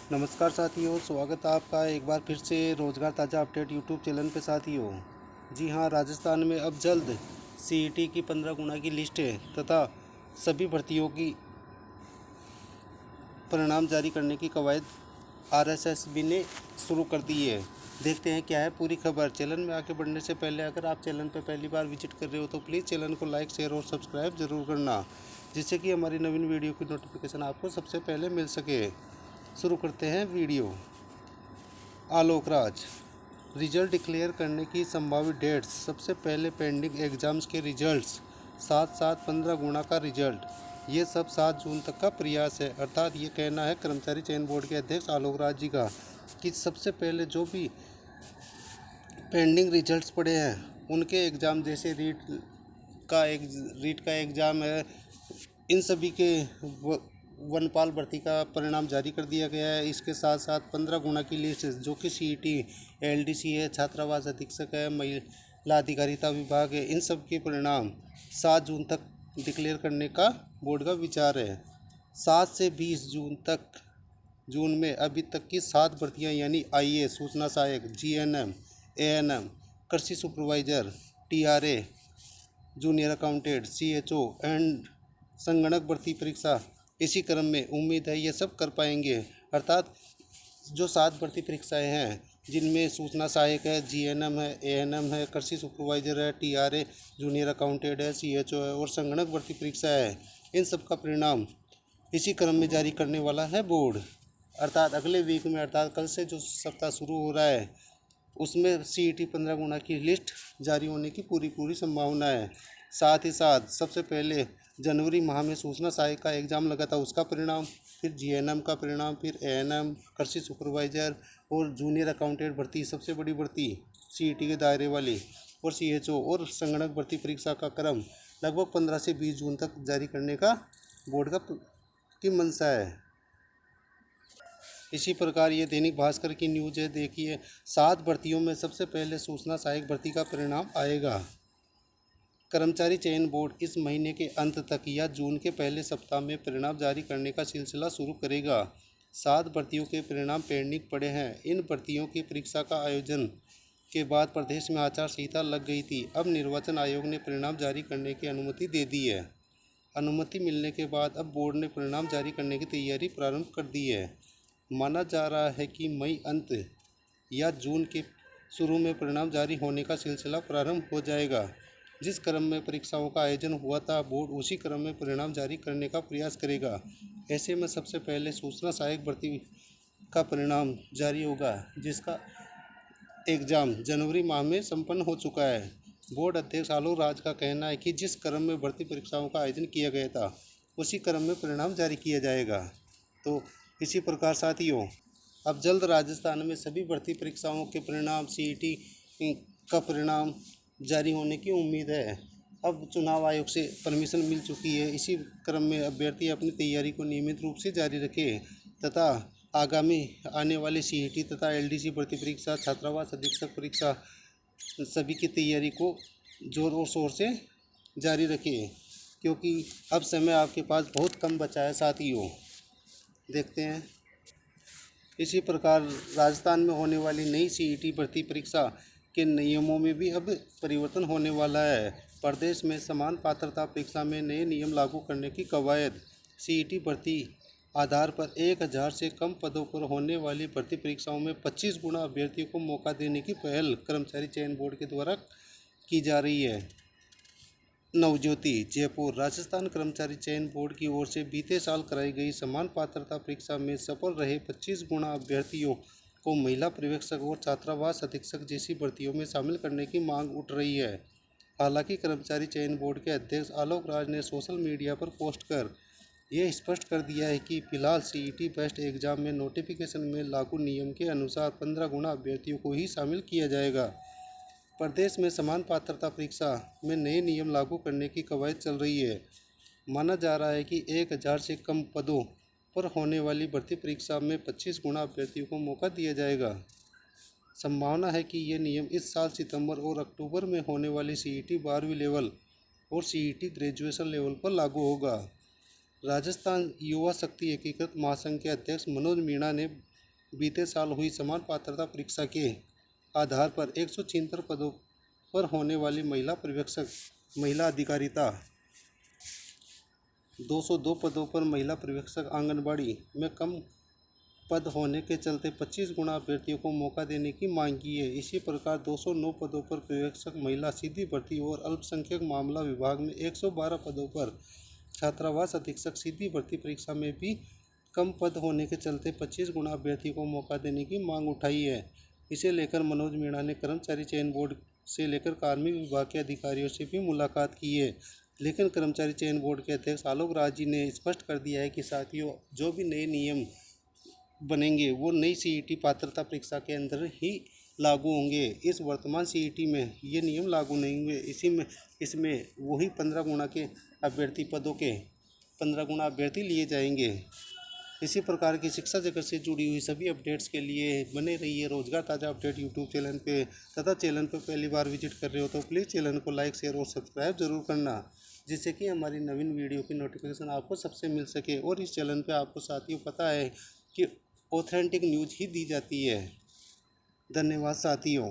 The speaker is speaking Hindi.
नमस्कार साथियों, स्वागत है आपका एक बार फिर से रोज़गार ताज़ा अपडेट यूट्यूब चैनल पे साथियों। जी हाँ, राजस्थान में अब जल्द सीईटी की 15 गुना की लिस्ट है तथा सभी भर्तियों की परिणाम जारी करने की कवायद आरएसएसबी ने शुरू कर दी है। देखते हैं क्या है पूरी खबर। चैनल में आगे बढ़ने से पहले अगर आप चैनल पर पहली बार विजिट कर रहे हो तो प्लीज़ चैनल को लाइक, शेयर और सब्सक्राइब जरूर करना, जिससे कि हमारी नवीन वीडियो की नोटिफिकेशन आपको सबसे पहले मिल सके। शुरू करते हैं video. Alok Raj, result declare करने की संभावित डेट्स। सबसे पहले पेंडिंग एग्जाम्स के रिजल्ट्स, साथ साथ 15 गुना का रिजल्ट। ये सब 7 जून तक का प्रयास है। अर्थात ये कहना है कर्मचारी चयन बोर्ड के अध्यक्ष आलोक राज जी का कि सबसे पहले जो भी पेंडिंग रिजल्ट्स पड़े हैं उनके एग्ज़ाम, जैसे रीट का एग्ज़ाम है, इन सभी के वनपाल भर्ती का परिणाम जारी कर दिया गया है। इसके साथ साथ 15 गुना की लिस्ट जो कि सीईटी, एलडीसी है, छात्रावास अधीक्षक है, महिला अधिकारिता विभाग है, इन सब के परिणाम 7 जून तक डिक्लेयर करने का बोर्ड का विचार है। 7 से 20 जून में अभी तक की 7 भर्तियां यानी आईएएस, सूचना सहायक, जीएनएम, एएनएम, कृषि supervisor, TRE, junior accountant, CHO and संगणक भर्ती परीक्षा इसी क्रम में उम्मीद है ये सब कर पाएंगे। अर्थात जो 7 भर्ती परीक्षाएं हैं जिनमें सूचना सहायक है, जीएनएम है, एएनएम है, कृषि सुपरवाइजर है, टीआरए, जूनियर अकाउंटेंट है, सीएचओ है और संगणक भर्ती परीक्षा है, इन सब का परिणाम इसी क्रम में जारी करने वाला है बोर्ड। अर्थात अगले वीक में, अर्थात कल से जो सप्ताह शुरू हो रहा है उसमें सीईटी 15 गुना की लिस्ट जारी होने की पूरी संभावना है। साथ ही साथ सबसे पहले जनवरी माह में सूचना सहायक का एग्ज़ाम लगा था, उसका परिणाम, फिर जीएनएम का परिणाम, फिर एएनएम, कृषि सुपरवाइजर और जूनियर अकाउंटेंट भर्ती, सबसे बड़ी भर्ती सीईटी के दायरे वाली, और सीएचओ और संगणक भर्ती परीक्षा का क्रम लगभग 15 से 20 जून तक जारी करने का बोर्ड की मंशा है। इसी प्रकार ये दैनिक भास्कर की न्यूज़ है। देखिए, 7 भर्तियों में सबसे पहले सूचना सहायक भर्ती का परिणाम आएगा। कर्मचारी चयन बोर्ड इस महीने के अंत तक या जून के पहले सप्ताह में परिणाम जारी करने का सिलसिला शुरू करेगा। 7 भर्तियों के परिणाम पेंडिंग पड़े हैं। इन भर्तियों की परीक्षा का आयोजन के बाद प्रदेश में आचार संहिता लग गई थी। अब निर्वाचन आयोग ने परिणाम जारी करने की अनुमति दे दी है। अनुमति मिलने के बाद अब बोर्ड ने परिणाम जारी करने की तैयारी प्रारंभ कर दी है। माना जा रहा है कि मई अंत या जून के शुरू में परिणाम जारी होने का सिलसिला प्रारंभ हो जाएगा। जिस क्रम में परीक्षाओं का आयोजन हुआ था, बोर्ड उसी क्रम में परिणाम जारी करने का प्रयास करेगा। ऐसे में सबसे पहले सूचना सहायक भर्ती का परिणाम जारी होगा, जिसका एग्ज़ाम जनवरी माह में संपन्न हो चुका है। बोर्ड अध्यक्ष आलोक राज का कहना है कि जिस क्रम में भर्ती परीक्षाओं का आयोजन किया गया था उसी क्रम में परिणाम जारी किया जाएगा। तो इसी प्रकार साथियों, अब जल्द राजस्थान में सभी भर्ती परीक्षाओं के परिणाम, सीईटी का परिणाम जारी होने की उम्मीद है। अब चुनाव आयोग से परमिशन मिल चुकी है। इसी क्रम में अभ्यर्थी अपनी तैयारी को नियमित रूप से जारी रखें तथा आगामी आने वाली सीईटी तथा एलडीसी भर्ती परीक्षा, छात्रावास अधीक्षक परीक्षा, सभी की तैयारी को जोर और शोर से जारी रखें, क्योंकि अब समय आपके पास बहुत कम बचा है साथियों। देखते हैं। इसी प्रकार राजस्थान में होने वाली नई सीईटी भर्ती परीक्षा के नियमों में भी अब परिवर्तन होने वाला है। प्रदेश में समान पात्रता परीक्षा में नए नियम लागू करने की कवायद। सीईटी भर्ती आधार पर 1000 से कम पदों पर होने वाली भर्ती परीक्षाओं में 25 गुना अभ्यर्थियों को मौका देने की पहल कर्मचारी चयन बोर्ड के द्वारा की जा रही है। नवज्योति, जयपुर, राजस्थान कर्मचारी चयन बोर्ड की ओर से बीते साल कराई गई समान पात्रता परीक्षा में सफल रहे 25 गुना अभ्यर्थियों को महिला पर्यवेक्षक और छात्रावास अधीक्षक जैसी भर्तियों में शामिल करने की मांग उठ रही है। हालांकि कर्मचारी चयन बोर्ड के अध्यक्ष आलोक राज ने सोशल मीडिया पर पोस्ट कर यह स्पष्ट कर दिया है कि फिलहाल सीईटी बेस्ड एग्जाम में नोटिफिकेशन में लागू नियम के अनुसार 15 गुना अभ्यर्थियों को ही शामिल किया जाएगा। प्रदेश में समान पात्रता परीक्षा में नए नियम लागू करने की कवायद चल रही है। माना जा रहा है कि 1000 से कम पदों पर होने वाली भर्ती परीक्षा में 25 गुना अभ्यर्थियों को मौका दिया जाएगा। संभावना है कि ये नियम इस साल सितंबर और अक्टूबर में होने वाली सीईटी 12वीं लेवल और सीईटी ग्रेजुएशन लेवल पर लागू होगा। राजस्थान युवा शक्ति एकीकृत महासंघ के अध्यक्ष मनोज मीणा ने बीते साल हुई समान पात्रता परीक्षा के आधार पर 176 पदों पर होने वाली महिला पर्यवेक्षक महिला अधिकारिता, 202 पदों पर महिला पर्यवेक्षक आंगनबाड़ी में कम पद होने के चलते 25 गुना अभ्यर्थियों को मौका देने की मांग की है। इसी प्रकार 209 पदों पर पर्यवेक्षक महिला सीधी भर्ती और अल्पसंख्यक मामला विभाग में 112 पदों पर छात्रावास अधीक्षक सीधी भर्ती परीक्षा में भी कम पद होने के चलते 25 गुना अभ्यर्थी को मौका देने की मांग उठाई है। इसे लेकर मनोज मीणा ने कर्मचारी चयन बोर्ड से लेकर कार्मिक विभाग के अधिकारियों से भी मुलाकात की है, लेकिन कर्मचारी चयन बोर्ड के अध्यक्ष आलोक राज जी ने स्पष्ट कर दिया है कि साथियों, जो भी नए नियम बनेंगे वो नई सीईटी पात्रता परीक्षा के अंदर ही लागू होंगे। इस वर्तमान सीईटी में ये नियम लागू नहीं हुए। इसमें वही 15 गुना के अभ्यर्थी पदों के 15 गुना अभ्यर्थी लिए जाएंगे। इसी प्रकार की शिक्षा जगत से जुड़ी हुई सभी अपडेट्स के लिए बने रहिए रोजगार ताज़ा अपडेट यूट्यूब चैनल पे तथा चैनल पर पहली बार विजिट कर रहे हो तो प्लीज़ चैनल को लाइक शेयर और सब्सक्राइब जरूर करना, जिससे कि हमारी नवीन वीडियो की नोटिफिकेशन आपको सबसे मिल सके। और इस चैनल पे आपको साथियों पता है कि ऑथेंटिक न्यूज़ ही दी जाती है। धन्यवाद साथियों।